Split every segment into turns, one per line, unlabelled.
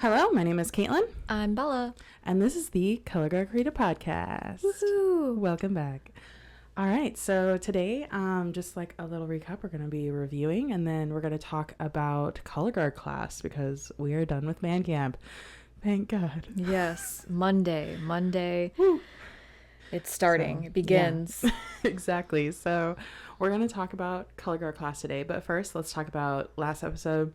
Hello, my name is Caitlin,
I'm Bella.
and this is the Colorguard Creative podcast.
Woohoo!
Welcome back. All right, so today, just like a little recap, we're going to be reviewing, and then we're going to talk about Colorguard Class because we are done with band camp. Thank God.
Yes, Monday.
Woo.
It's starting.
So,
it begins.
Yeah. Exactly. So we're going to talk about Colorguard Class today, but first, let's talk about last episode,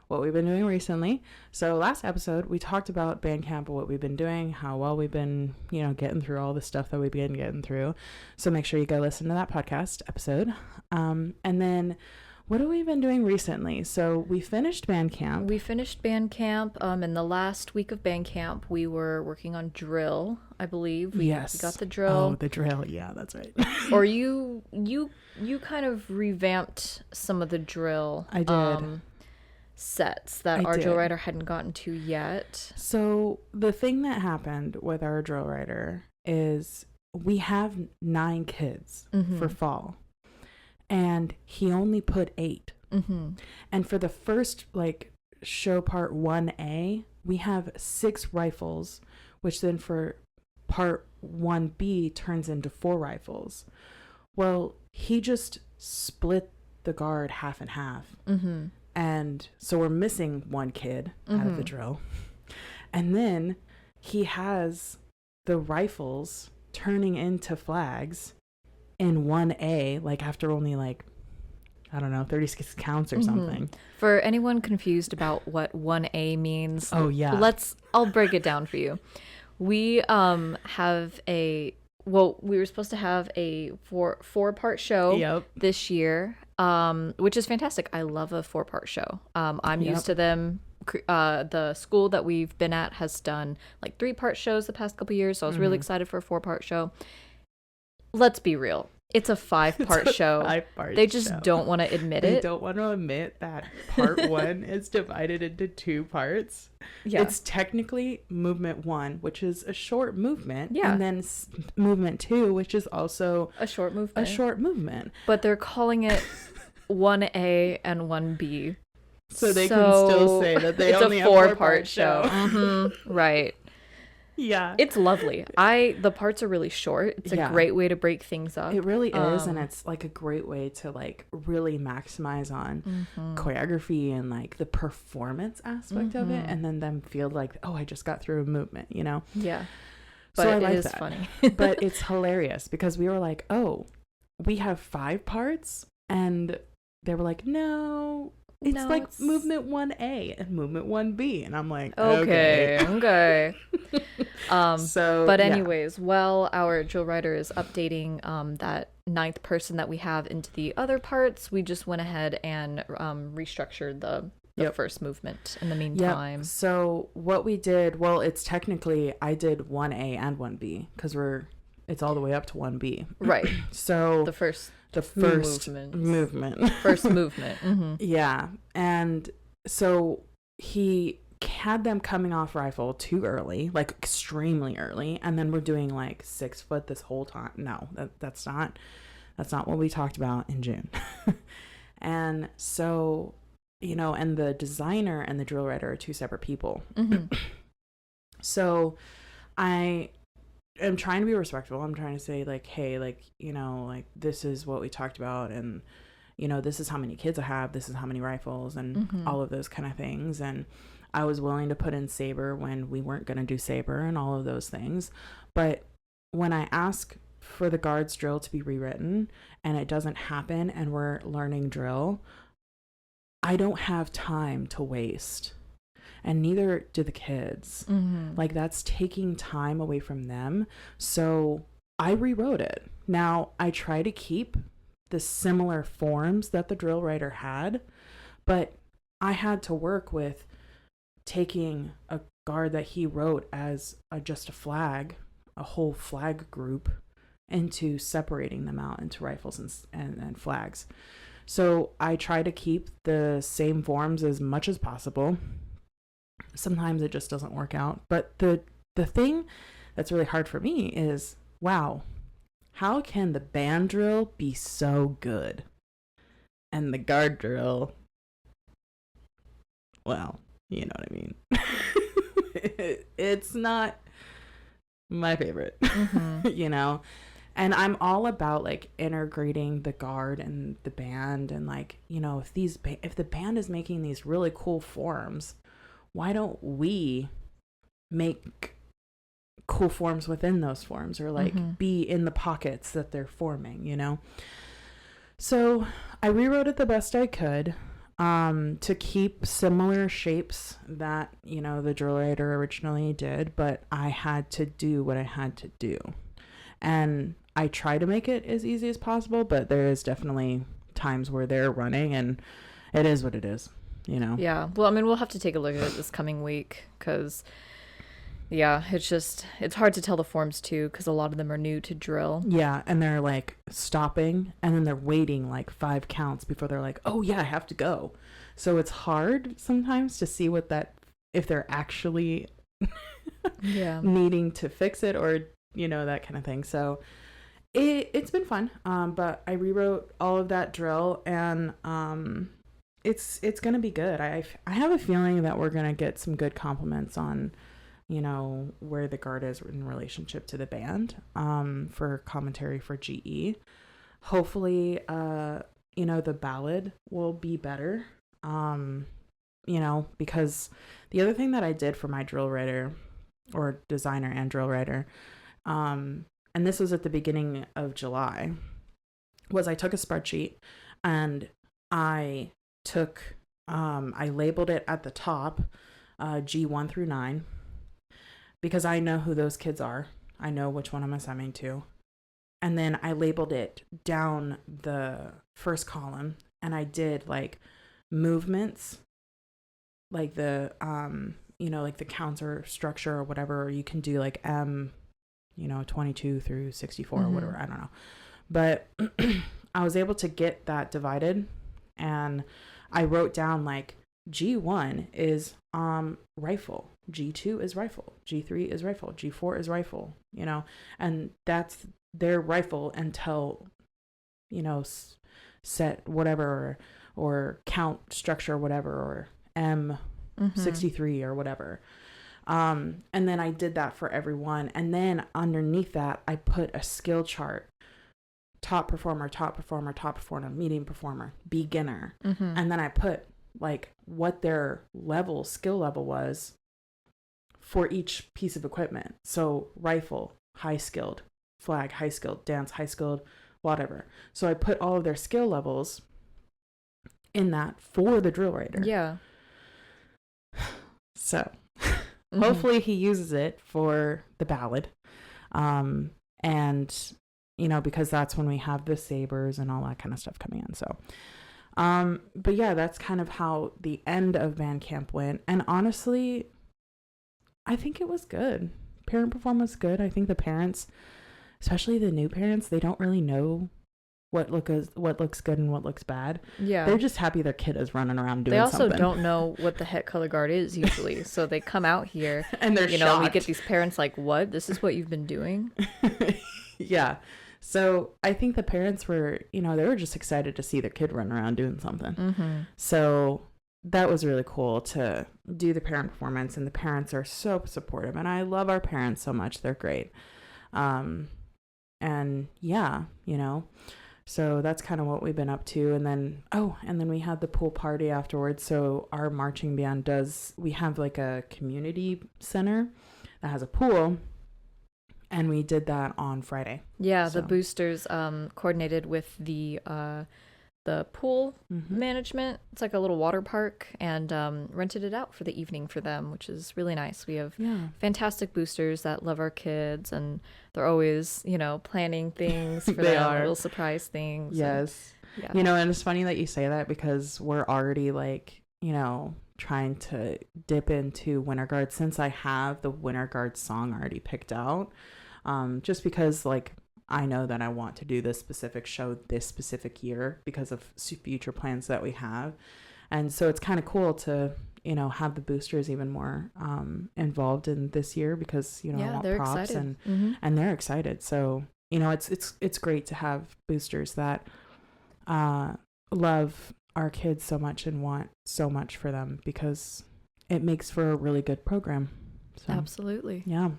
what we've been doing recently. So last episode, we talked about band camp, what we've been doing, how well we've been, getting through all the stuff that we've been getting through. So make sure you go listen to that podcast episode. And then what have we been doing recently? So we finished band camp.
In the last week of band camp, we were working on drill, I believe. We got the drill.
Oh, the drill. Yeah, that's right.
Or you kind of revamped some of the drill.
I did.
Sets that our drill writer hadn't gotten to yet.
So the thing that happened with our drill writer is we have 9 kids for fall, and he only put 8. And for the first show part 1A, we have 6 rifles, which then for part 1B turns into 4 rifles. Well, he just split the guard half and half. And so we're missing 1 kid out of the drill. And then he has the rifles turning into flags in 1A, after only 36 counts or something.
For anyone confused about what 1A means, I'll break it down for you. We we were supposed to have a 4-part show this year, which is fantastic. I love a 4-part show. I'm used to them. The school that we've been at has done 3-part shows the past couple years, so I was really excited for a 4-part show. Let's be real. It's a 5-part show. They just don't want to admit it.
They don't want to admit that part 1 is divided into 2 parts. Yeah. It's technically movement 1, which is a short movement. Yeah. And then movement 2, which is also
a short movement.
But
they're calling it 1A and 1B.
So they can still say that they only have a 4-part show.
Right.
Yeah.
It's lovely. The parts are really short. It's a great way to break things up.
It really is, and it's a great way to really maximize on choreography and the performance aspect of it, and then them feel I just got through a movement,
Yeah.
But so it is that.
Funny.
But it's hilarious because we were we have 5 parts, and they were no, it's movement 1A and movement 1B, and I'm okay. But anyways,
while our drill writer is updating that 9th person that we have into the other parts, we just went ahead and restructured the first movement in the meantime.
So what we did, it's technically I did 1A and 1B because it's all the way up to 1B.
Right.
So
the first
movement.
First movement.
Yeah. And so he had them coming off rifle too early, extremely early, and then we're doing 6 foot this whole time. No, that's not what we talked about in June. And so, and the designer and the drill writer are 2 separate people. So I'm trying to be respectful. I'm trying to say hey, this is what we talked about, and this is how many kids I have, this is how many rifles, and all of those kind of things. And I was willing to put in saber when we weren't going to do saber and all of those things. But when I ask for the guards drill to be rewritten and it doesn't happen and we're learning drill, I don't have time to waste. And neither do the kids. That's taking time away from them. So I rewrote it. Now I try to keep the similar forms that the drill writer had, but I had to work with taking a guard that he wrote as just a flag, a whole flag group, into separating them out into rifles and flags. So I try to keep the same forms as much as possible. Sometimes it just doesn't work out. But the thing that's really hard for me is, wow, how can the band drill be so good and the guard drill, well, you know what I mean. It's not my favorite,
Mm-hmm.
And I'm all about like integrating the guard and the band, and like, if the band is making these really cool forms, why don't we make cool forms within those forms, or like be in the pockets that they're forming. So I rewrote it the best I could, to keep similar shapes that the drill writer originally did, but I had to do what I had to do, and I try to make it as easy as possible, but there is definitely times where they're running, and it is what it is.
Yeah. Well, I mean, we'll have to take a look at it this coming week, because yeah, it's hard to tell the forms too, because a lot of them are new to drill.
Yeah, and they're like stopping, and then they're waiting like 5 counts before they're like, oh yeah, I have to go. So it's hard sometimes to see if they're actually needing to fix it, or that kind of thing. So it's been fun. But I rewrote all of that drill, and it's gonna be good. I have a feeling that we're gonna get some good compliments on where the guard is in relationship to the band, for commentary for GE. Hopefully, the ballad will be better, because the other thing that I did for my drill writer, or designer and drill writer, and this was at the beginning of July, was I took a spreadsheet, and I labeled it at the top, G1 through 9, because I know who those kids are. I know which one I'm assigning to. And then I labeled it down the first column, and I did like movements, like the like the counter structure or whatever, or you can do like M 22 through 64 or whatever, I don't know. But I was able to get that divided, and I wrote down like G1 is rifle, G2 is rifle, G3 is rifle, G4 is rifle, and that's their rifle until set whatever, or count structure whatever, or M63 or whatever. And then I did that for everyone, and then underneath that I put a skill chart: top performer, medium performer, beginner. And then I put like what their skill level was for each piece of equipment. So rifle, high skilled; flag, high skilled; dance, high skilled; whatever. So I put all of their skill levels in that for the drill writer.
Yeah.
So hopefully he uses it for the ballad. And because that's when we have the sabers and all that kind of stuff coming in. So but yeah, that's kind of how the end of band camp went. And honestly, I think it was good. Parent performance was good. I think the parents, especially the new parents, they don't really know what looks good and what looks bad.
Yeah.
They're just happy their kid is running around doing something.
They also don't know what the heck color guard is usually. So they come out here
and they're shocked.
We get these parents like, what? This is what you've been doing?
Yeah. So I think the parents were, they were just excited to see their kid run around doing something. So that was really cool to do the parent performance, and the parents are so supportive, and I love our parents so much. They're great. And yeah, so that's kind of what we've been up to. And then we had the pool party afterwards. So our marching band we have like a community center that has a pool, and we did that on Friday.
Yeah, so the boosters coordinated with the pool management. It's like a little water park, and rented it out for the evening for them, which is really nice. We have fantastic boosters that love our kids, and they're always, planning things for them, little surprise things.
Yes. And, and it's funny that you say that, because we're already like, trying to dip into Winter Guard, since I have the Winter Guard song already picked out. Just because like I know that I want to do this specific show this specific year because of future plans that we have. And so it's kind of cool to, have the boosters even more involved in this year, because, I want props excited. And they're excited. So, it's great to have boosters that love our kids so much and want so much for them, because it makes for a really good program. So,
absolutely.
Yeah.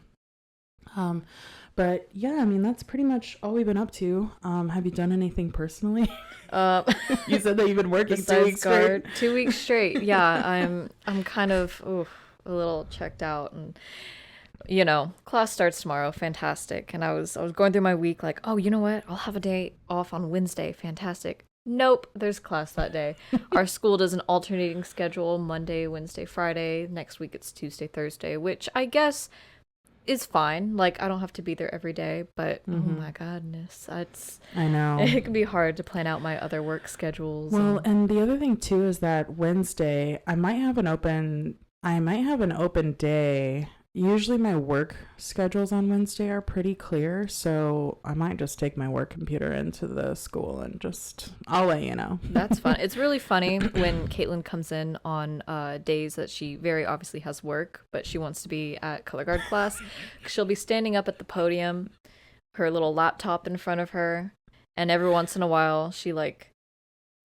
But yeah, I mean, that's pretty much all we've been up to. Have you done anything personally? You said that you've been working 2 weeks straight.
2 weeks straight. Yeah, I'm kind of a little checked out, and class starts tomorrow. Fantastic. And I was going through my week like, oh, you know what? I'll have a day off on Wednesday. Fantastic. Nope, there's class that day. Our school does an alternating schedule: Monday, Wednesday, Friday. Next week it's Tuesday, Thursday, which I guess is fine. Like, I don't have to be there every day, but oh my goodness,
I know
it can be hard to plan out my other work schedules.
Well, and the other thing too is that Wednesday I might have an open day. Usually my work schedules on Wednesday are pretty clear, so I might just take my work computer into the school and I'll let you know.
That's fun. It's really funny when Caitlin comes in on days that she very obviously has work, but she wants to be at Colorguard Class. She'll be standing up at the podium, her little laptop in front of her, and every once in a while she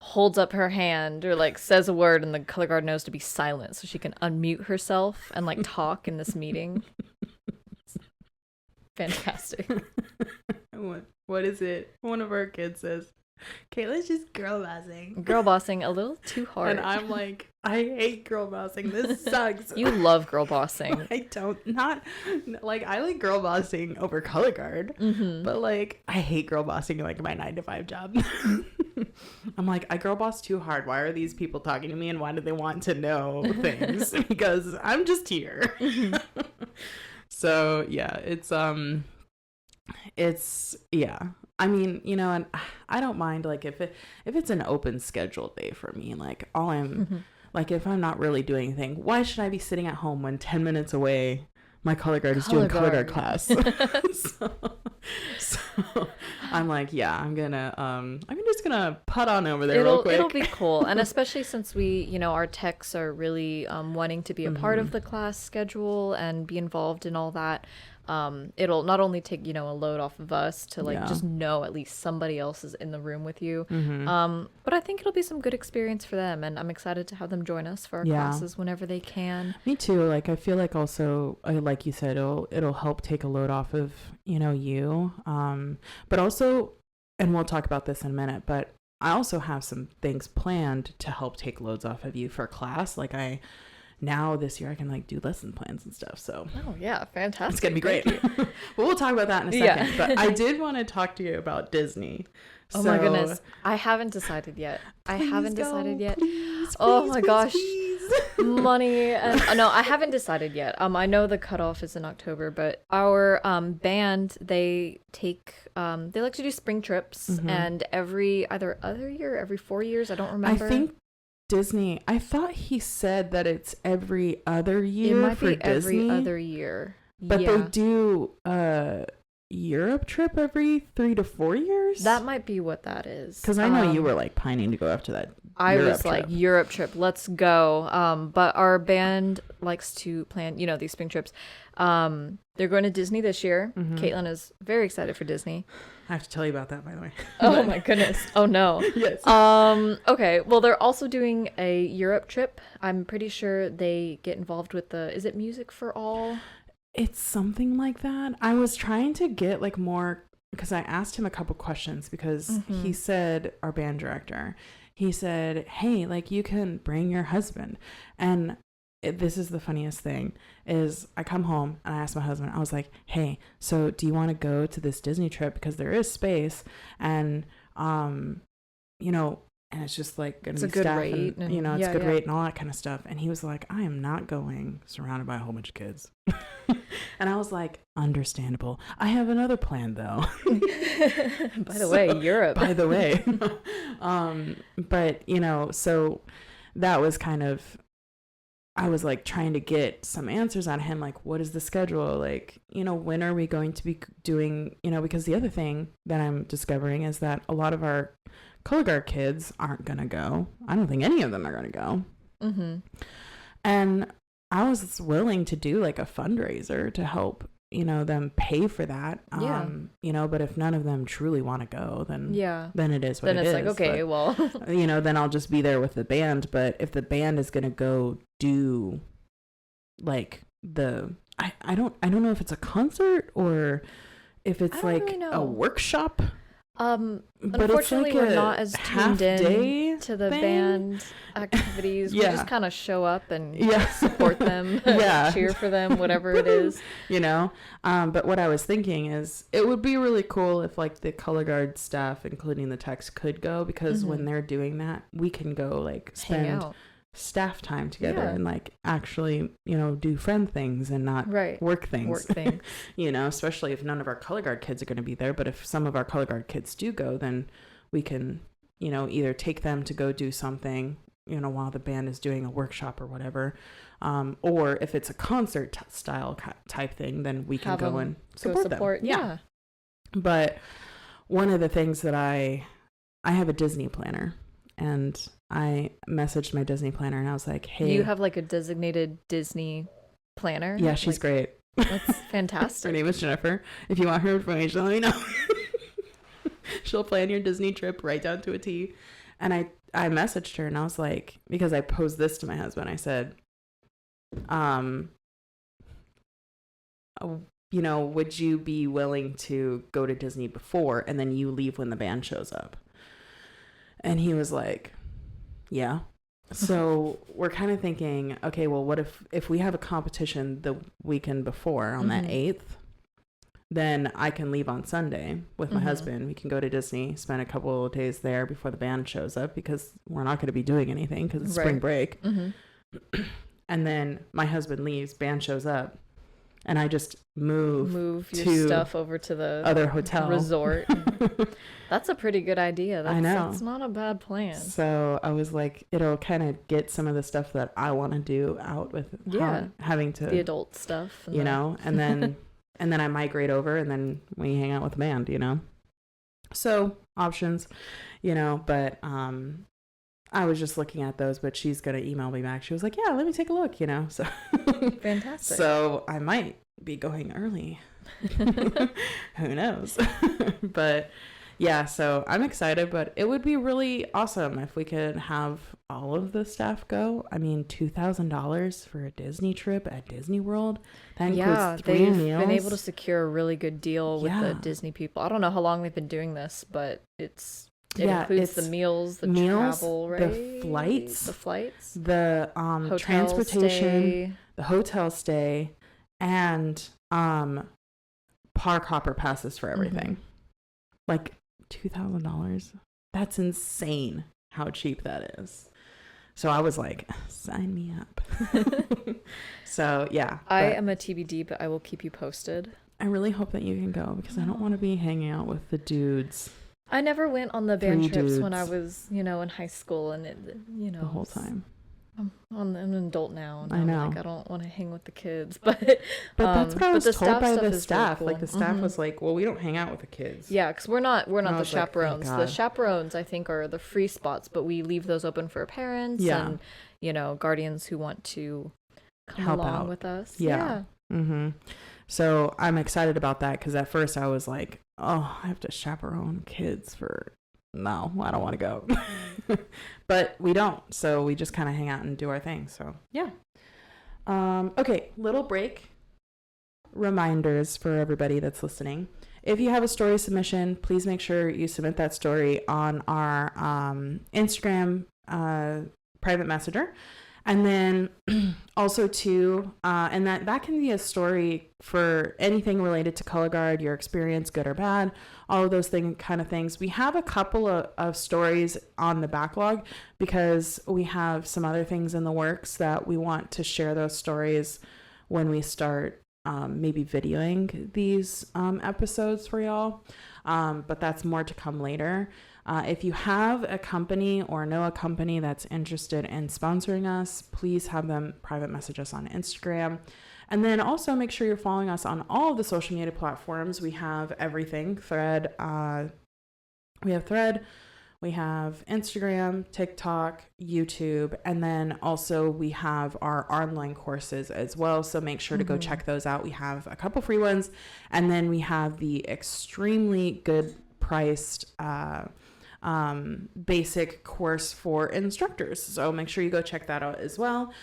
holds up her hand or says a word, and the color guard knows to be silent so she can unmute herself and talk in this meeting. It's fantastic.
What is it? One of our kids says, Caitlin's just girl bossing.
Girl bossing a little too hard.
And I'm like, I hate girl bossing. This sucks.
You love girl bossing.
I don't. I like girl bossing over color guard, but I hate girl bossing in my 9-to-5 job. I'm like, I girl boss too hard. Why are these people talking to me, and why do they want to know things? Because I'm just here. So yeah, it's yeah. I mean, and I don't mind if it's an open schedule day for me. All I'm if I'm not really doing anything, why should I be sitting at home when 10 minutes away my color guard is doing Colorguard Class? so I'm like, yeah, I'm just gonna putt on over there real quick.
It'll be cool. And especially since we, our techs are really wanting to be a part of the class schedule and be involved in all that. It'll not only take, a load off of us to just know at least somebody else is in the room with you. But I think it'll be some good experience for them, and I'm excited to have them join us for our classes whenever they can.
Me too. I feel also, like you said, it'll help take a load off of, you. But also, and we'll talk about this in a minute, but I also have some things planned to help take loads off of you for class. Now this year I can do lesson plans and stuff. So
yeah, fantastic.
It's gonna be great. But we'll talk about that in a second. Yeah. But I did want to talk to you about Disney.
Oh my goodness, I haven't decided yet.
Please,
oh my gosh,
please.
Money and no, I haven't decided yet. I know the cutoff is in October, but our band, they like to do spring trips, and either other year, every 4 years, I don't remember.
I think Disney, I thought he said that it's every other year.
It might
for
be
Disney,
every other year.
But they do Europe trip every 3 to 4 years.
That might be what that is.
Because I know you were pining to go after that.
I was trip. Europe trip, let's go. But our band likes to plan, these spring trips. They're going to Disney this year. Caitlin is very excited for Disney.
I have to tell you about that, by the way.
Oh my goodness. Oh no.
Yes.
Okay. Well, they're also doing a Europe trip. I'm pretty sure they get involved with is it Music for All?
It's something like that. I was trying to get more, because I asked him a couple questions, because he said, our band director, he said, hey, you can bring your husband. And this is the funniest thing, is I come home and I ask my husband, I was like, hey, so do you want to go to this Disney trip? Because there is space, and and it's just gonna be
a good
staff
rate,
and it's a good rate and all that kind of stuff. And he was like, I am not going surrounded by a whole bunch of kids. And I was like, understandable. I have another plan though.
By the way, Europe.
By the way. But so that was kind of, I was trying to get some answers on him, what is the schedule, when are we going to be doing, because the other thing that I'm discovering is that a lot of our Colorguard kids aren't gonna go. I don't think any of them are gonna go. And I was willing to do a fundraiser to help them pay for that. But if none of them truly want to go, then it is what it is.
Then it's okay, but,
well, then I'll just be there with the band. But if the band is gonna go do the I don't know if it's a concert or if it's like really a workshop.
But unfortunately, we're not as tuned in to the band activities. We just kind of show up and support them, cheer for them, whatever it is.
But what I was thinking is it would be really cool if like the Colorguard staff, including the techs, could go, because when they're doing that, we can go like spend staff time together and like actually do friend things and not work things especially if none of our Colorguard kids are going to be there. But if some of our Colorguard kids do go, then we can either take them to go do something while the band is doing a workshop or whatever, or if it's a concert style type thing, then we can go and support them. But one of the things that I have a Disney planner, and I messaged my Disney planner and I was like, hey.
You have like a designated Disney planner?
Yeah, she's great.
That's fantastic.
Her name is Jennifer. If you want her information, let me know. She'll plan your Disney trip right down to a T. And I messaged her and I was like, because I posed this to my husband, I said, would you be willing to go to Disney before and then you leave when the band shows up? And he was like, yeah. So we're kind of thinking, okay, well, what if we have a competition the weekend before on that 8th, then I can leave on Sunday with my husband. We can go to Disney, spend a couple of days there before the band shows up, because we're not going to be doing anything because it's spring break. And then my husband leaves, band shows up, and I just move
your stuff over to the
other hotel
resort. That's a pretty good idea.
I know.
That's not a bad plan.
So I was like, it'll kind of get some of the stuff that I want to do out with having to
the adult stuff,
and and then and then I migrate over and then we hang out with the band, So options, but I was just looking at those, but she's going to email me back. She was like, yeah, let me take a look, so
fantastic.
So I might be going early. Who knows? But yeah, so I'm excited, but it would be really awesome if we could have all of the staff go. I mean, $2,000 for a Disney trip at Disney World. That includes 3 meals.
They've been able to secure a really good deal with the Disney people. I don't know how long they've been doing this, but it includes the meals, the travel, right?
The flights, the
hotel
transportation,
stay.
The hotel stay, and park hopper passes for everything. Like $2,000. That's insane how cheap that is. So I was like, sign me up. So yeah,
I am a TBD, but I will keep you posted.
I really hope that you can go, because I don't want to be hanging out with the dudes.
I never went on the band trips when I was, in high school, and
the whole time.
I'm an adult now. And
I know.
I don't want to hang with the kids, but
that's what I was told by the staff.
Really cool.
Like the staff was like, "Well, we don't hang out with the kids."
Yeah, because we're not the chaperones. The chaperones, I think, are the free spots, but we leave those open for parents and guardians who want to come
help
along
out
with us.
Yeah. So I'm excited about that, because at first I was like, "Oh, I have to chaperone kids for." No, I don't want to go. But we don't. So we just kind of hang out and do our thing. So yeah. Okay, little break. Reminders for everybody that's listening. If you have a story submission, please make sure you submit that story on our Instagram private messenger. And then also too, and that can be a story for anything related to Colorguard, your experience, good or bad, all of those kind of things. We have a couple of stories on the backlog, because we have some other things in the works that we want to share those stories when we start maybe videoing these episodes for y'all. But that's more to come later. If you have a company or know a company that's interested in sponsoring us, please have them private message us on Instagram. And then also make sure you're following us on all of the social media platforms. We have everything. Thread. We have Instagram, TikTok, YouTube, and then also we have our online courses as well. So make sure to go check those out. We have a couple free ones, and then we have the extremely good priced basic course for instructors. So make sure you go check that out as well.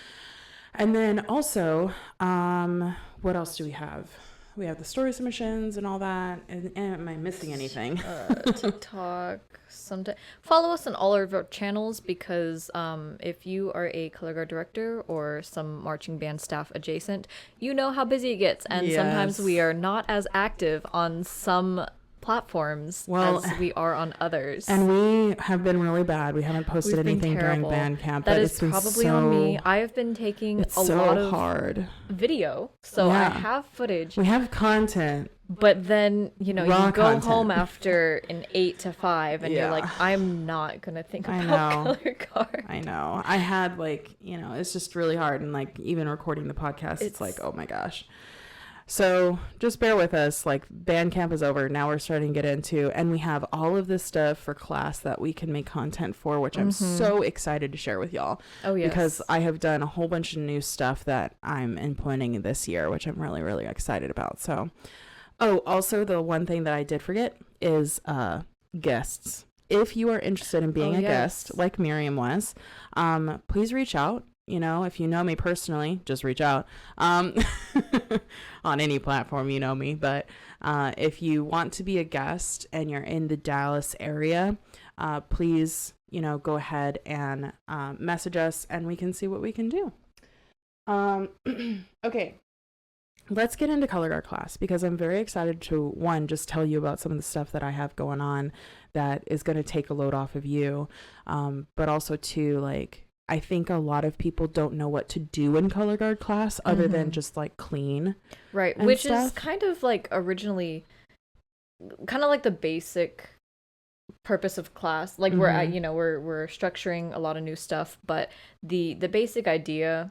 And then also, what else do we have? We have the story submissions and all that. And am I missing anything?
TikTok. Follow us on all of our channels, because if you are a color guard director or some marching band staff adjacent, you know how busy it gets. And sometimes we are not as active on some platforms as we are on others.
And we have been really bad. We haven't posted anything during band camp.
That is probably on me. I have been taking a lot of hard video, so I have footage.
We have content.
But then, you go home after an 8 to 5 and you're like, I'm not going to think about color guard.
I know. I had it's just really hard. And even recording the podcast, it's like, oh my gosh. So just bear with us. Band camp is over. Now we're starting to get into, and we have all of this stuff for class that we can make content for, which I'm so excited to share with y'all.
Oh, yes.
Because I have done a whole bunch of new stuff that I'm implementing this year, which I'm really, really excited about. So, also the one thing that I did forget is guests. If you are interested in being a guest, like Miriam was, please reach out. If you know me personally, just reach out on any platform, me. But if you want to be a guest and you're in the Dallas area, please, go ahead and message us and we can see what we can do. Okay, let's get into Colorguard Class, because I'm very excited to, one, just tell you about some of the stuff that I have going on that is going to take a load off of you. But also, two, I think a lot of people don't know what to do in Colorguard Class other than just clean.
Right. Which is kind of originally kind of the basic purpose of class. We're we're structuring a lot of new stuff, but the basic idea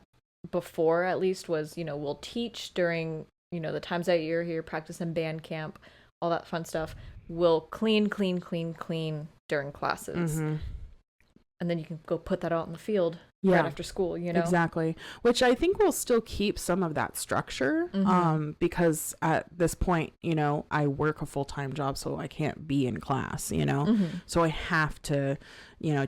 before, at least, was, we'll teach during, the times that you're here, practice in band camp, all that fun stuff. We'll clean during classes. And then you can go put that out in the field right after school,
Exactly. Which I think will still keep some of that structure, because at this point, I work a full-time job, so I can't be in class, So I have to,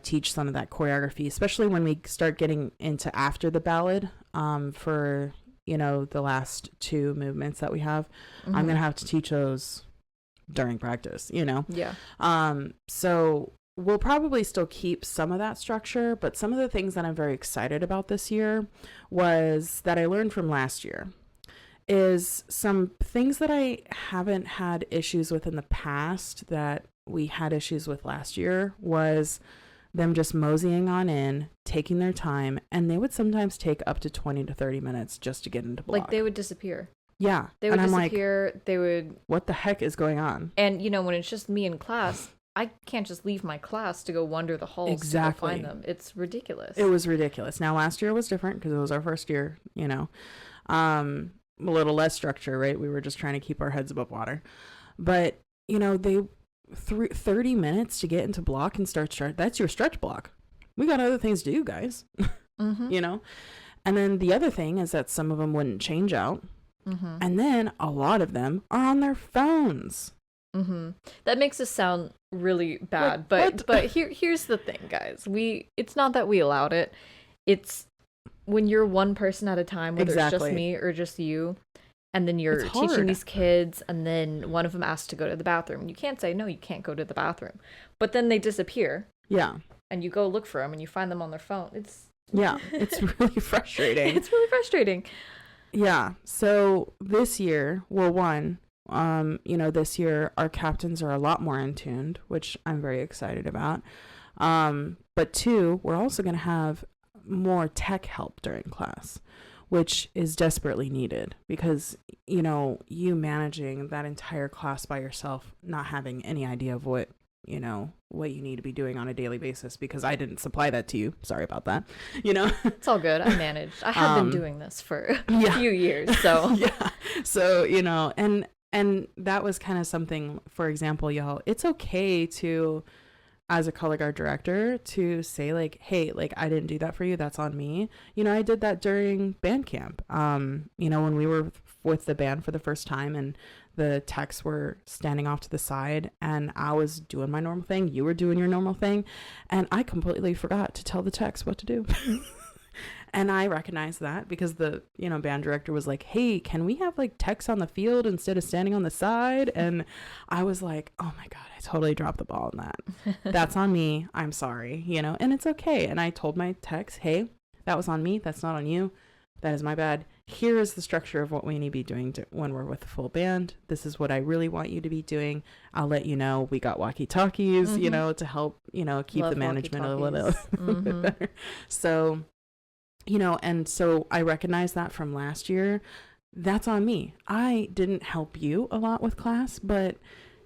teach some of that choreography, especially when we start getting into after the ballad, for, the last 2 movements that we have. I'm going to have to teach those during practice,
Yeah.
So we'll probably still keep some of that structure, but some of the things that I'm very excited about this year was that I learned from last year is some things that I haven't had issues with in the past that we had issues with last year, was them just moseying on in, taking their time, and they would sometimes take up to 20 to 30 minutes just to get into block.
They would disappear.
Yeah.
They would disappear. They would...
What the heck is going on?
And, when it's just me in class, I can't just leave my class to go wander the halls to go find them. It's ridiculous.
It was ridiculous. Now, last year was different because it was our first year, a little less structure, right? We were just trying to keep our heads above water. But, they 30 minutes to get into block and stretch. That's your stretch block. We got other things to do, guys. And then the other thing is that some of them wouldn't change out. And then a lot of them are on their phones.
That makes us sound really bad, but here's the thing, guys. It's not that we allowed it. It's when you're one person at a time, whether it's just me or just you, and then you're teaching these kids, and then one of them asks to go to the bathroom. You can't say, no, you can't go to the bathroom. But then they disappear.
Yeah.
And you go look for them, and you find them on their phone. It's
really frustrating.
It's really frustrating.
Yeah. So this year, this year our captains are a lot more in tuned, which I'm very excited about. But 2, we're also going to have more tech help during class, which is desperately needed because, you managing that entire class by yourself, not having any idea of what you need to be doing on a daily basis, because I didn't supply that to you. Sorry about that.
It's all good. I managed. I have been doing this for a few years. So,
yeah. So, and that was kind of something, for example, y'all, it's okay to, as a color guard director, to say hey, I didn't do that for you. That's on me. I did that during band camp. When we were with the band for the first time and the techs were standing off to the side and I was doing my normal thing. You were doing your normal thing. And I completely forgot to tell the techs what to do. And I recognized that because the, band director was like, hey, can we have like text on the field instead of standing on the side? And I was like, oh my God, I totally dropped the ball on that. That's on me. I'm sorry, and it's okay. And I told my techs, hey, that was on me. That's not on you. That is my bad. Here is the structure of what we need to be doing when we're with the full band. This is what I really want you to be doing. I'll let you know. We got walkie-talkies, to help, keep
Love
the management a little bit better. So, and so I recognize that from last year. That's on me. I didn't help you a lot with class, but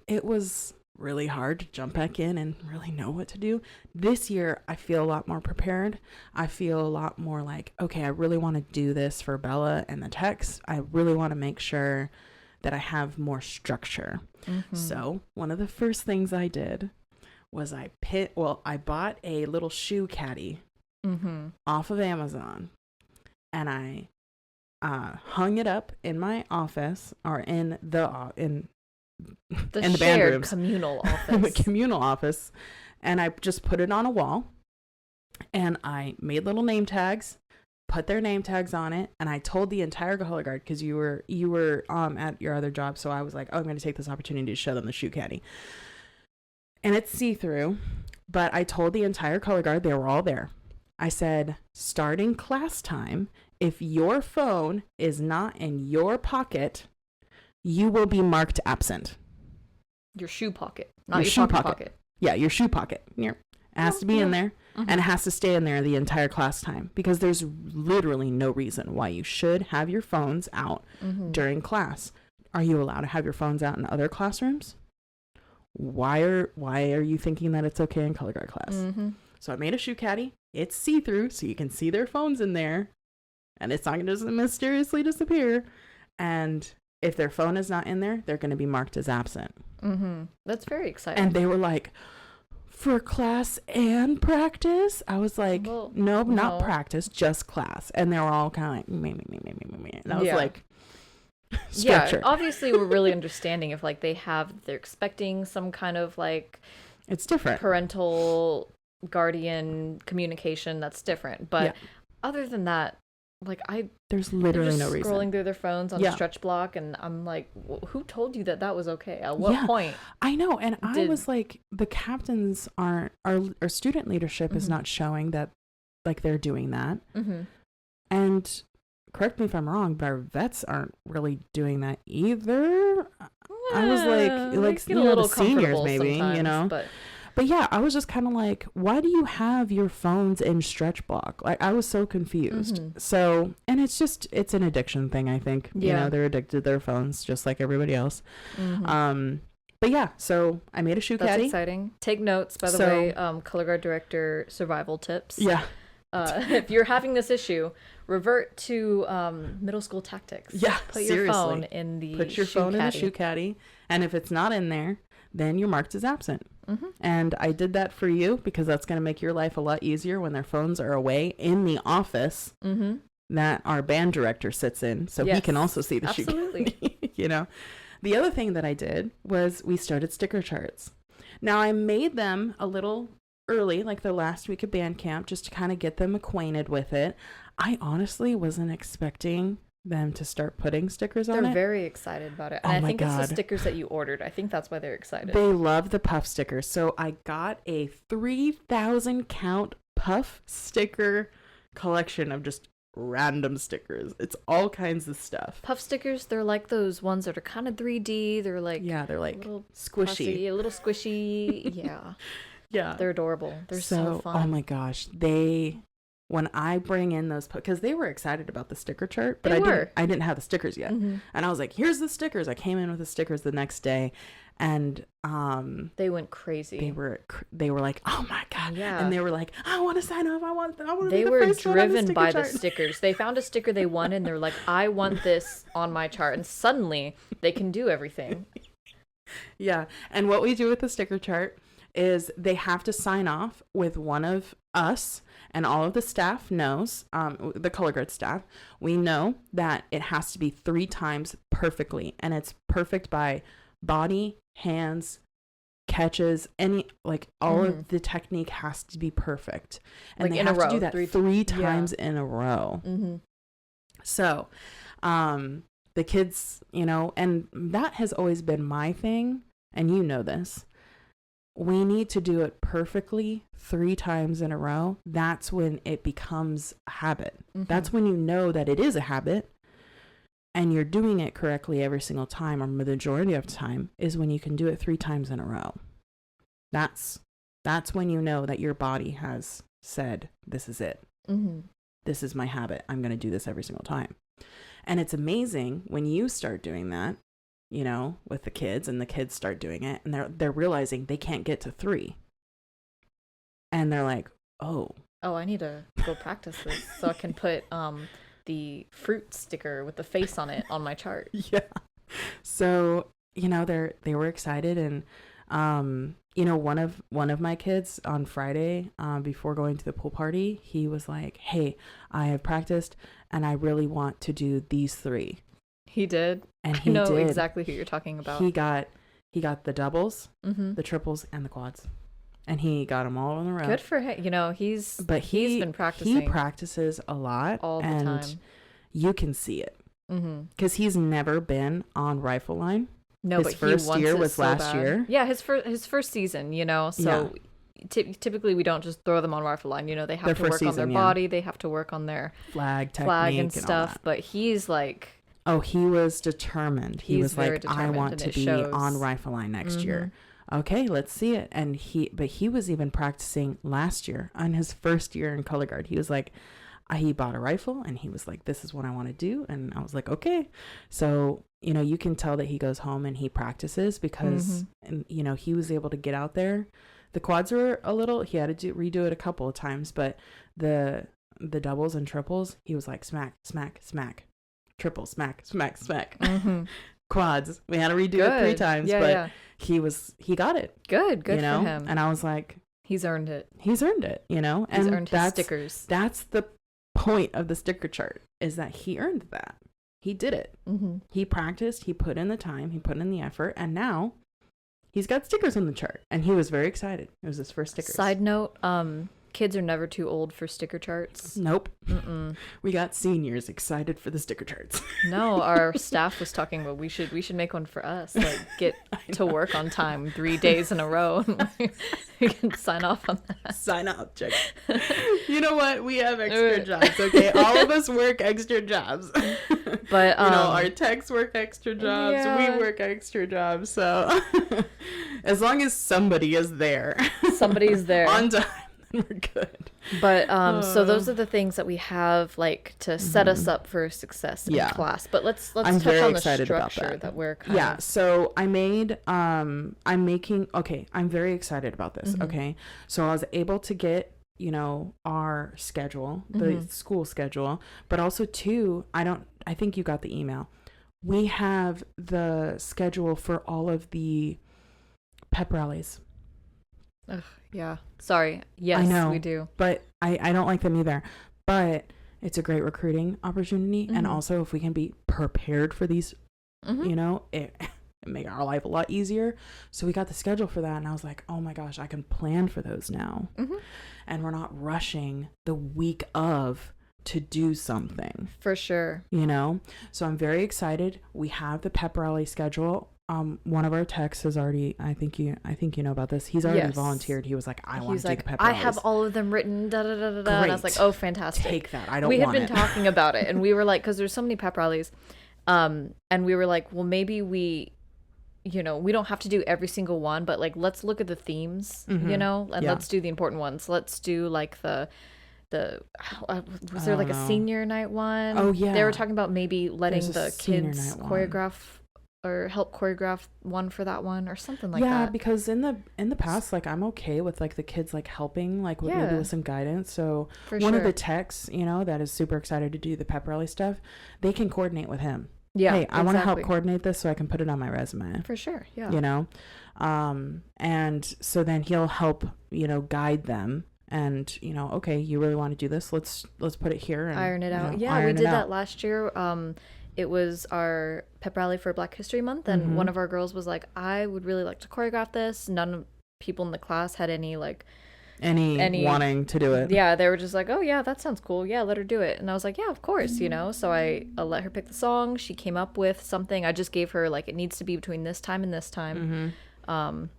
it was really hard to jump back in and really know what to do. This year, I feel a lot more prepared. I feel a lot more like, okay, I really want to do this for Bella and the techs. I really want to make sure that I have more structure. So one of the first things I did was I bought a little shoe caddy off of Amazon, and I hung it up in my office or in the band rooms, communal office. The communal office. And I just put it on a wall, and I made little name tags, put their name tags on it, and I told the entire Colorguard, because you were at your other job, so I was like, oh, I'm going to take this opportunity to show them the shoe caddy. And it's see-through, but I told the entire Colorguard, they were all there. I said, starting class time, if your phone is not in your pocket, you will be marked absent.
Your shoe pocket, not your pocket.
Yeah, your shoe pocket. It has to be in there, and it has to stay in there the entire class time, because there's literally no reason why you should have your phones out during class. Are you allowed to have your phones out in other classrooms? Why are you thinking that it's okay in Colorguard class? So I made a shoe caddy. It's see-through, so you can see their phones in there, and it's not going to just mysteriously disappear. And if their phone is not in there, they're going to be marked as absent.
That's very exciting.
And they were like, for class and practice? I was like, well, no, not practice, just class. And they were all kind of like, me. And I was like, structure.
Yeah, obviously we're really understanding if like they're expecting some kind of like,
it's different,
parental guardian communication that's different. But other than that, like
there's literally no reason.
Scrolling through their phones on Stretch Block, and I'm like, who told you that was okay? At what point?
I know, and I was like, the captains aren't, our student leadership is not showing that, like, they're doing that. And correct me if I'm wrong, but our vets aren't really doing that either. I was like the seniors maybe, But yeah, I was just kind of like, why do you have your phones in Stretch Block? Like, I was so confused. So, and it's an addiction thing, I think. They're addicted to their phones just like everybody else. But yeah, so I made a shoe caddy.
That's exciting. Take notes, by the way, Colorguard Director survival tips.
Yeah.
If you're having this issue, revert to middle school tactics.
Yeah,
Put your phone in the
Put your phone in the shoe caddy. And if it's not in there, then you're marked as absent. And I did that for you because that's going to make your life a lot easier when their phones are away in the office that our band director sits in. So he can also see the shoe caddy. The other thing that I did was we started sticker charts. Now I made them a little early, like the last week of band camp, just to kind of get them acquainted with it. I honestly wasn't expecting them to start putting stickers on it.
They're very excited about it. And I think it's the stickers that you ordered. I think that's why they're excited.
They love the puff stickers. So I got a 3,000 count puff sticker collection of just random stickers. It's all kinds of stuff.
Puff stickers, they're like those ones that are kind of 3D. They're like
they're like squishy.
Pussy, a little squishy. Yeah. They're adorable. They're so fun.
Oh my gosh. When I bring in those, because they were excited about the sticker chart, but I didn't have the stickers yet. And I was like, here's the stickers. I came in with the stickers the next day, and
they went crazy.
They were like, oh my God. Yeah. And they were like, I want to sign up. I want to
They were driven by the stickers. They found a sticker they wanted, and they're like, I want this on my chart. And suddenly they can do everything.
Yeah. And what we do with the sticker chart is they have to sign off with one of us, and all of the staff knows, the Colorguard staff, we know that it has to be 3 times perfectly, and it's perfect by body, hands, catches, all of the technique has to be perfect. And they
in a
have
row,
to do that three times in a row. So, the kids, and that has always been my thing. And you know this. We need to do it perfectly 3 times in a row. That's when it becomes a habit. That's when you know that it is a habit and you're doing it correctly every single time, or the majority of the time, is when you can do it 3 times in a row. That's when you know that your body has said, this is it. This is my habit. I'm going to do this every single time. And it's amazing when you start doing that, with the kids, and the kids start doing it, and they're realizing they can't get to 3. And they're like, oh,
I need to go practice this so I can put the fruit sticker with the face on it on my chart.
Yeah. So, they were excited. And, one of my kids on Friday, before going to the pool party, he was like, hey, I have practiced and I really want to do these 3.
He did.
And
I know exactly who you're talking about.
He got the doubles, the triples, and the quads. And he got them all in a row.
Good for him. He's been practicing.
He practices a lot
all the time.
You can see it. Because he's never been on rifle line.
No,
his first year was so last year.
Yeah, his first season, So typically we don't just throw them on rifle line. They have to work on their body. They have to work on their
flag technique
and stuff. But he's like...
Oh, he was determined. He was like, I want to be on rifle line next year. Okay, let's see it. And he was even practicing last year on his first year in color guard. He was like, he bought a rifle and he was like, this is what I want to do. And I was like, okay. So, you can tell that he goes home and he practices because, he was able to get out there. The quads were he had to redo it a couple of times, but the doubles and triples, he was like, smack, smack, smack. Triple, smack, smack, smack. Quads, we had to redo it 3 times, but he got it.
Good for him.
And I was like,
he's earned it,
and
he's earned his stickers.
That's the point of the sticker chart, is that he earned that. He did it. He practiced, he put in the time, he put in the effort, and now he's got stickers on the chart, and he was very excited. It was his first stickers.
Side note, kids are never too old for sticker charts.
Nope. We got seniors excited for the sticker charts.
No, our staff was talking about we should make one for us. Like, get to work on time 3 days in a row. We can sign off on that.
Sign off, check. You know what? We have extra jobs, okay? All of us work extra jobs.
But
our techs work extra jobs. Yeah. We work extra jobs. So as long as somebody is there.
Somebody's there.
On time. We're good.
But so those are the things that we have to set us up for success in class. But let's touch on the structure that we're kind of...
So I made I'm very excited about this. Okay. So I was able to get our schedule, the school schedule, but also I think you got the email. We have the schedule for all of the pep rallies.
Ugh, yeah. Sorry. Yes,
I know,
we do.
But I don't like them either. But it's a great recruiting opportunity. And also, if we can be prepared for these, it make our life a lot easier. So we got the schedule for that. And I was like, oh my gosh, I can plan for those now. And we're not rushing the week of to do something.
For sure.
So I'm very excited. We have the pep rally schedule. One of our techs has already, I think you know about this. He's already volunteered. He was like, I want to do the pep rallies.
I have all of them written, da da da da da. And I was like, oh, fantastic.
Take that. I don't
want it. We
had
been talking about it, and we were like, because there's so many pep rallies, and we were like, well, maybe we don't have to do every single one, but like, let's look at the themes, and let's do the important ones. Let's do like the was there like a senior night one?
Oh yeah.
They were talking about maybe letting the kids choreograph or help choreograph one for that one or something like that.
Yeah, because in the past, like, I'm okay with like the kids like helping like with maybe with some guidance. So one of the techs, that is super excited to do the pep rally stuff, they can coordinate with him. Yeah, hey, I want to help coordinate this so I can put it on my resume.
For sure, yeah.
And so then he'll help guide them. And okay, you really want to do this? Let's put it here and
iron it out. Yeah, we did that last year. it was our pep rally for Black History Month, and one of our girls was like, I would really like to choreograph this. None of people in the class had any
wanting to do it.
Yeah, they were just like, oh yeah, that sounds cool, yeah, let her do it. And I was like, yeah, of course, so I let her pick the song. She came up with something. I just gave her like, it needs to be between this time and this time.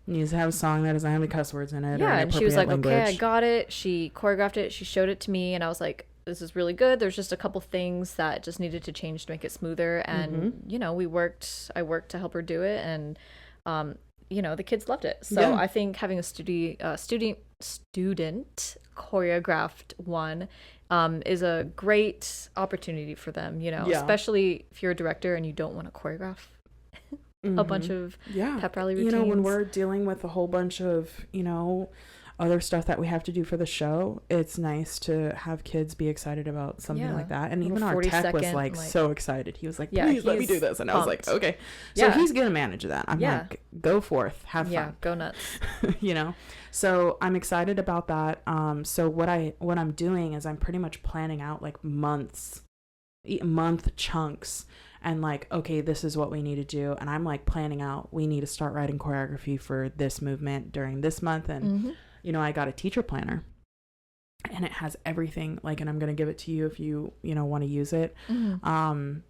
Needs to have a song that doesn't have any cuss words in it.
Yeah, and she was like,
language.
okay, I got it. She choreographed it, she showed it to me, and I was like, this is really good. There's just a couple things that just needed to change to make it smoother, and I worked to help her do it, and the kids loved it. So I think having a student choreographed one is a great opportunity for them, especially if you're a director and you don't want to choreograph a bunch of pep rally routines.
When we're dealing with a whole bunch of other stuff that we have to do for the show, it's nice to have kids be excited about something like that. And even our tech was like so excited. He was like, please let me do this. And pumped. I was like, okay. So he's gonna manage that. I'm like, go forth, have fun.
Yeah, go nuts.
So I'm excited about that. So what I'm doing is I'm pretty much planning out like month chunks, and like, okay, this is what we need to do. And I'm like planning out, we need to start writing choreography for this movement during this month. And I got a teacher planner, and it has everything, like, and I'm going to give it to you if you want to use it. And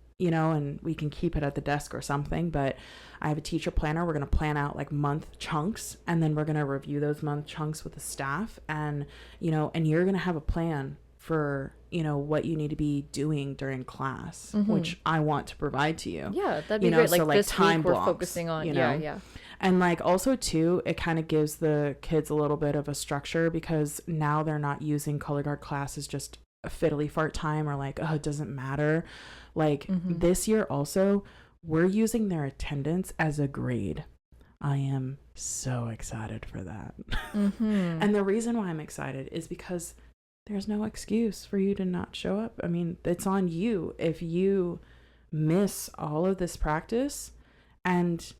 we can keep it at the desk or something, but I have a teacher planner. We're going to plan out like month chunks, and then we're going to review those month chunks with the staff, and and you're going to have a plan for what you need to be doing during class, which I want to provide to you.
Yeah, that'd be great. Like, so, like, this
time
week we're
blocks,
focusing on yeah.
And like also too, it kind of gives the kids a little bit of a structure, because now they're not using Colorguard Class as just a fiddly fart time, or like, oh, it doesn't matter. Like this year also, we're using their attendance as a grade. I am so excited for that. And the reason why I'm excited is because there's no excuse for you to not show up. I mean, it's on you if you miss all of this practice and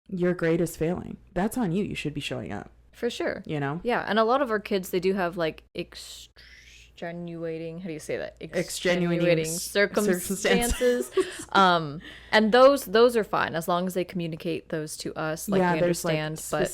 your grade is failing. That's on you. You should be showing up.
For sure.
Yeah.
And a lot of our kids, they do have like extenuating, how do you say that?
Extenuating
circumstances. And those are fine as long as they communicate those to us. Like, we understand.
Like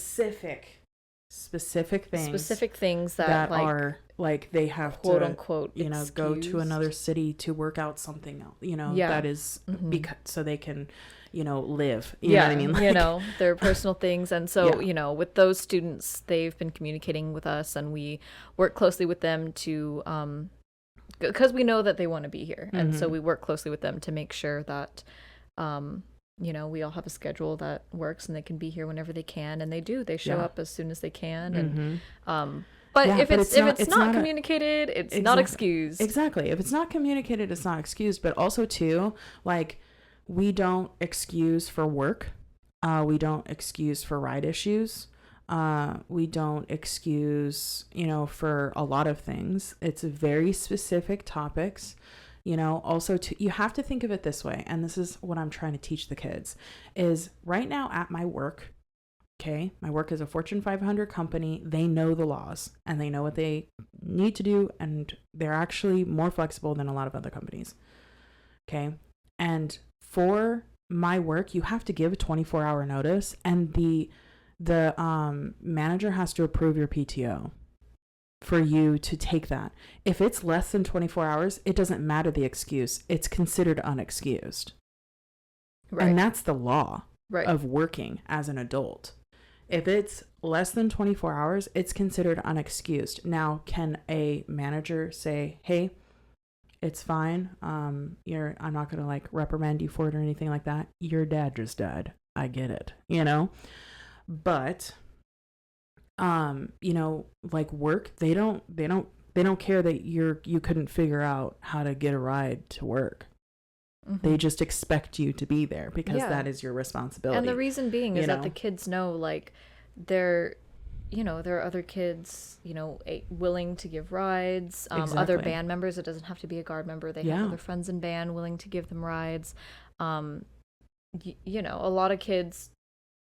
specific things that like, are like, they have
quote
to
unquote
go to another city to work out something else, that is because so they can live, you know what I mean, like,
their personal things. And so with those students, they've been communicating with us, and we work closely with them to because we know that they want to be here, and so we work closely with them to make sure that we all have a schedule that works, and they can be here whenever they can, and they show up as soon as they can. And but if it's not communicated, it's not excused.
Exactly. If it's not communicated, it's not excused. But also too, like, we don't excuse for work. We don't excuse for ride issues. We don't excuse, for a lot of things. It's very specific topics. Also you have to think of it this way. And this is what I'm trying to teach the kids is right now at my work. Okay. My work is a Fortune 500 company. They know the laws, and they know what they need to do. And they're actually more flexible than a lot of other companies. Okay. And for my work, you have to give a 24-hour notice, and the manager has to approve your PTO for you to take that. If it's less than 24 hours, it doesn't matter the excuse. It's considered unexcused. Right. And that's the law of working as an adult. If it's less than 24 hours, it's considered unexcused. Now, can a manager say, hey, it's fine. I'm not going to like reprimand you for it or anything like that. Your dad just died. I get it, but, like work, they don't care that you couldn't figure out how to get a ride to work. They just expect you to be there because that is your responsibility.
And the reason being is that the kids know, like, there are other kids, willing to give rides, other band members. It doesn't have to be a guard member. They have other friends in band willing to give them rides. A lot of kids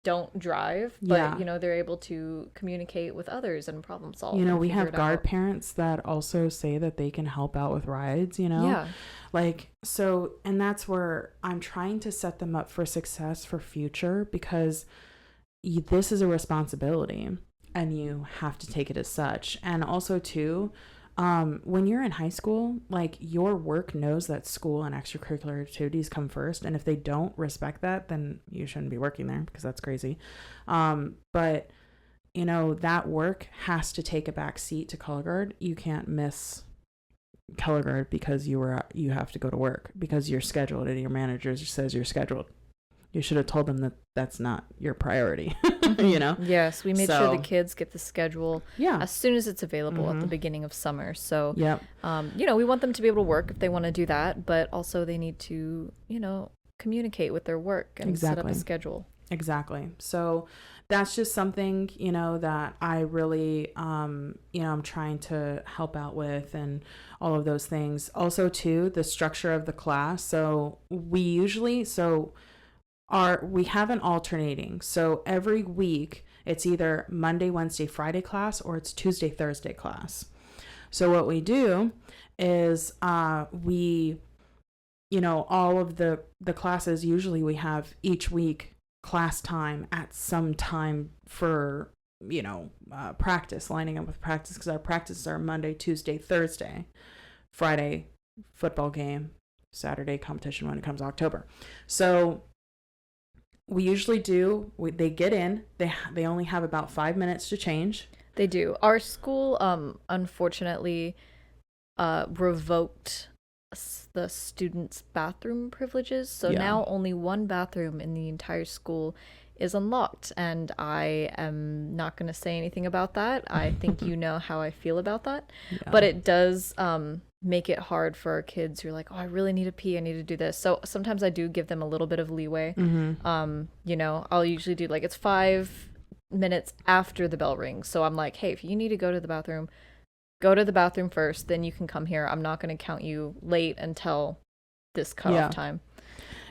don't drive, but they're able to communicate with others and problem solve.
We have guard parents that also say that they can help out with rides, like, so, and that's where I'm trying to set them up for success for future, because this is a responsibility and you have to take it as such. And also too, when you're in high school, like, your work knows that school and extracurricular activities come first. And if they don't respect that, then you shouldn't be working there, because that's crazy. But that work has to take a back seat to Colorguard. You can't miss Colorguard because you have to go to work because you're scheduled and your manager says you're scheduled. You should have told them that that's not your priority.
Yes, we made sure the kids get the schedule as soon as it's available at the beginning of summer. So we want them to be able to work if they want to do that, but also they need to communicate with their work and set up a schedule.
Exactly. So that's just something that I really I'm trying to help out with, and all of those things. Also too, the structure of the class. So we have an alternating. So every week it's either Monday, Wednesday, Friday class, or it's Tuesday, Thursday class. So what we do is we all of the classes, usually we have each week class time at some time for practice, lining up with practice, because our practices are Monday, Tuesday, Thursday, Friday football game, Saturday competition when it comes October. So we usually they get in, they only have about 5 minutes to change.
They do. Our school unfortunately revoked the students' bathroom privileges, so now only one bathroom in the entire school is unlocked, and I am not going to say anything about that. I think you know how I feel about that, but it does make it hard for our kids who are like, oh, I really need to pee, I need to do this. So sometimes I do give them a little bit of leeway. I'll usually do, like, it's 5 minutes after the bell rings, so I'm like, hey, if you need to go to the bathroom, go to the bathroom first, then you can come here. I'm not going to count you late until this cutoff time.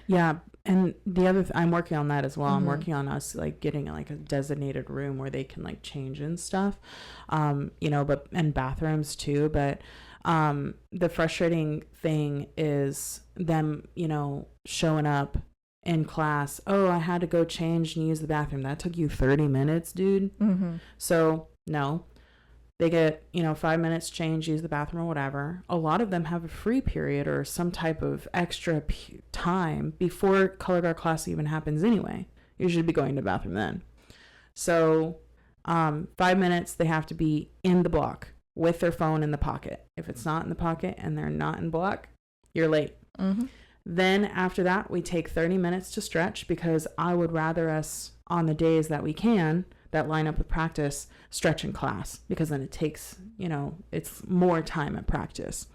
Yeah. And the other I'm working on that as well. I'm working on us, like, getting like a designated room where they can, like, change and stuff, but, and bathrooms too. But the frustrating thing is them, showing up in class. Oh, I had to go change and use the bathroom. That took you 30 minutes, dude. So no. They get, 5 minutes change, use the bathroom or whatever. A lot of them have a free period or some type of extra time before Colorguard class even happens anyway. You should be going to the bathroom then. So 5 minutes, they have to be in the block with their phone in the pocket. If it's not in the pocket and they're not in block, you're late. Then after that, we take 30 minutes to stretch, because I would rather us, on the days that we can, that line up with practice, stretch in class, because then it takes, it's more time at practice.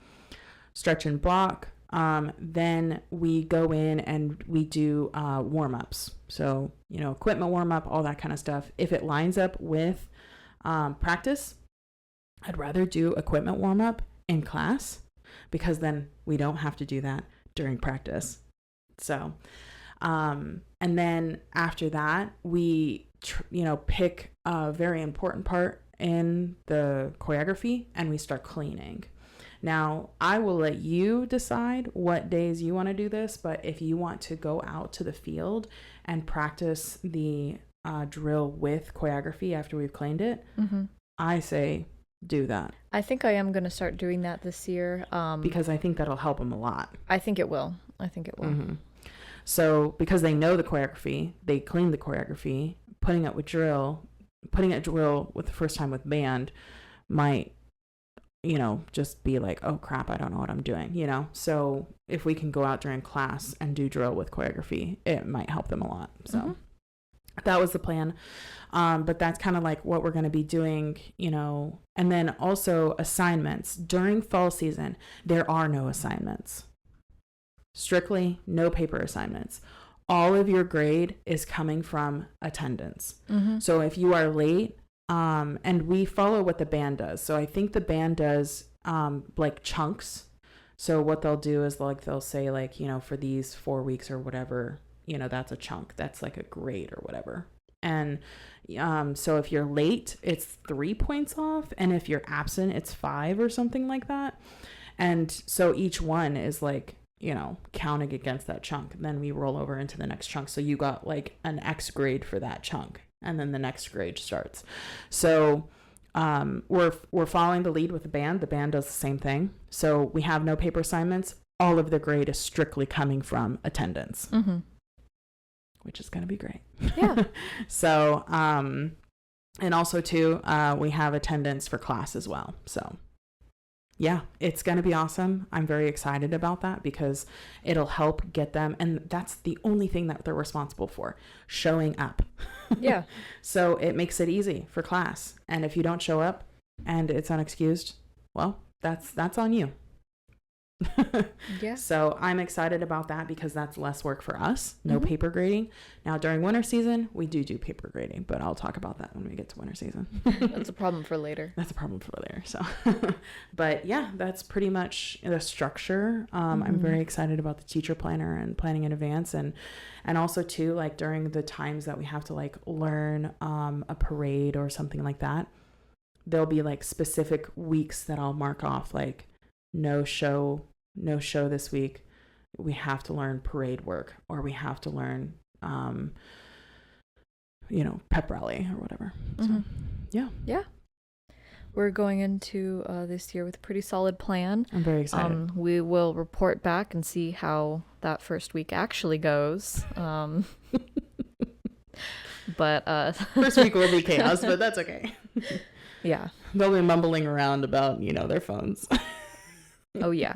Stretch and block. Then we go in and we do warm-ups. So, equipment warm-up, all that kind of stuff. If it lines up with practice, I'd rather do equipment warm-up in class, because then we don't have to do that during practice. So, and then after that, we pick a very important part in the choreography and we start cleaning. Now, I will let you decide what days you want to do this, but if you want to go out to the field and practice the drill with choreography after we've cleaned it, I say do that.
I think I am going to start doing that this year.
Because I think that'll help them a lot.
I think it will.
So because they know the choreography, they clean the choreography, putting it drill with the first time with band might, just be like, oh crap, I don't know what I'm doing, So if we can go out during class and do drill with choreography, it might help them a lot. So that was the plan. But that's kind of like what we're going to be doing, and then also assignments. During fall season, there are no assignments. Strictly no paper assignments. All of your grade is coming from attendance. So if you are late, and we follow what the band does. So I think the band does like chunks. So what they'll do is they'll say for these 4 weeks or whatever, that's a chunk. That's like a grade or whatever. And so if you're late, it's 3 points off. And if you're absent, it's 5 or something like that. And so each one is like, you know, counting against that chunk. And then we roll over into the next chunk. So you got like an X grade for that chunk. And then the next grade starts. So we're following the lead with the band. The band does the same thing. So we have no paper assignments. All of the grade is strictly coming from attendance, which is going to be great.
Yeah.
So, and also too, we have attendance for class as well. So yeah, it's going to be awesome. I'm very excited about that because it'll help get them. And that's the only thing that they're responsible for, showing up.
Yeah.
So it makes it easy for class. And if you don't show up and it's unexcused, well, that's on you.
Yeah.
So I'm excited about that because that's less work for us. No paper grading. Now during winter season, we do paper grading, but I'll talk about that when we get to winter season.
That's a problem for later.
So, but yeah, that's pretty much the structure. I'm very excited about the teacher planner and planning in advance. And also too, like during the times that we have to like learn a parade or something like that, there'll be like specific weeks that I'll mark off, like no show this week. We have to learn parade work, or we have to learn, pep rally or whatever. So, yeah.
We're going into this year with a pretty solid plan.
I'm very excited.
We will report back and see how that first week actually goes. But
first week will be chaos, but that's okay.
Yeah.
They'll be mumbling around about, their phones.
Oh, yeah.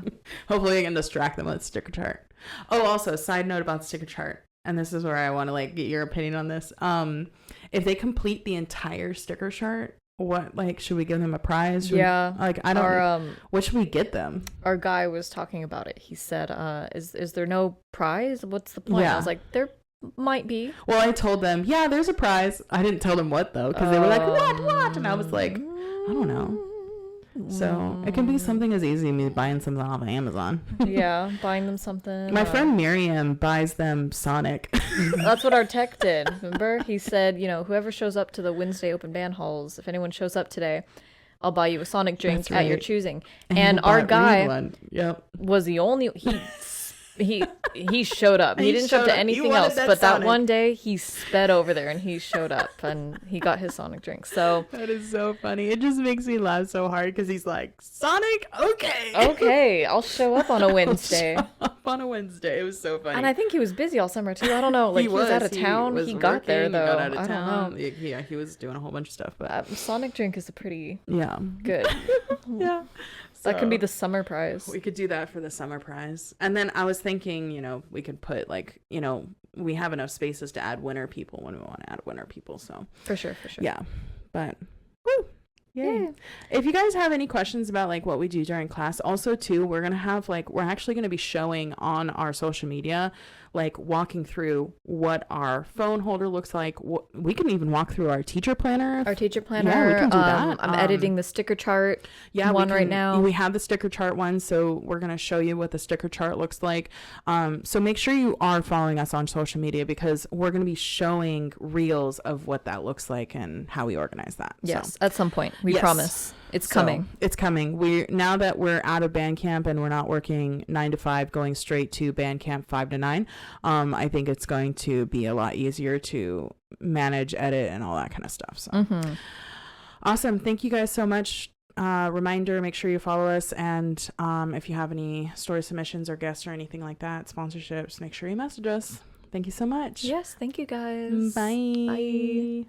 Hopefully I can distract them with sticker chart. Oh, also, side note about sticker chart. And this is where I want to like get your opinion on this. If they complete the entire sticker chart, what, like, should we give them a prize? I don't know. What should we get them?
Our guy was talking about it. He said, is there no prize? What's the point? I was like, there might be.
Well, I told them, yeah, there's a prize. I didn't tell them what, though, because they were like, what? And I was like, I don't know. So it can be something as easy as me buying something off of Amazon.
Yeah, buying them something.
My friend Miriam buys them Sonic.
That's what our tech did. Remember? He said, whoever shows up to the Wednesday open band halls, if anyone shows up today, I'll buy you a Sonic drink at your choosing. And our guy was the only... He showed up. He didn't show up to anything else, but that one day he sped over there and he showed up and he got his Sonic drink. So
that is so funny. It just makes me laugh so hard because he's like, Sonic,
okay, I'll show up on a Wednesday.
It was so funny.
And I think he was busy all summer too. I don't know. Like he was out of town. He got there though.
Got out of
I
town.
don't know.
Yeah, he was doing a whole bunch of stuff. But
Sonic drink is a pretty good.
Yeah.
That can be the summer prize.
We could do that for the summer prize. And then I was thinking, we could put like, we have enough spaces to add winter people when we want to add winter people. So
for sure.
Yeah. But woo. Yay. If you guys have any questions about like what we do during class, also too, we're going to have like, we're actually going to be showing on our social media, like walking through what our phone holder looks like. We can even walk through our teacher planner.
Yeah, we can do
that.
I'm editing the sticker chart one right now.
We have the sticker chart one, so we're going to show you what the sticker chart looks like. So make sure you are following us on social media because we're going to be showing reels of what that looks like and how we organize that.
Yes, at some point. We promise. It's coming.
It's coming. Now that we're out of band camp and we're not working 9 to 5, going straight to band camp 5 to 9, I think it's going to be a lot easier to manage, edit, and all that kind of stuff. So awesome. Thank you guys so much. Reminder, make sure you follow us. And if you have any story submissions or guests or anything like that, sponsorships, make sure you message us. Thank you so much.
Yes, thank you guys.
Bye.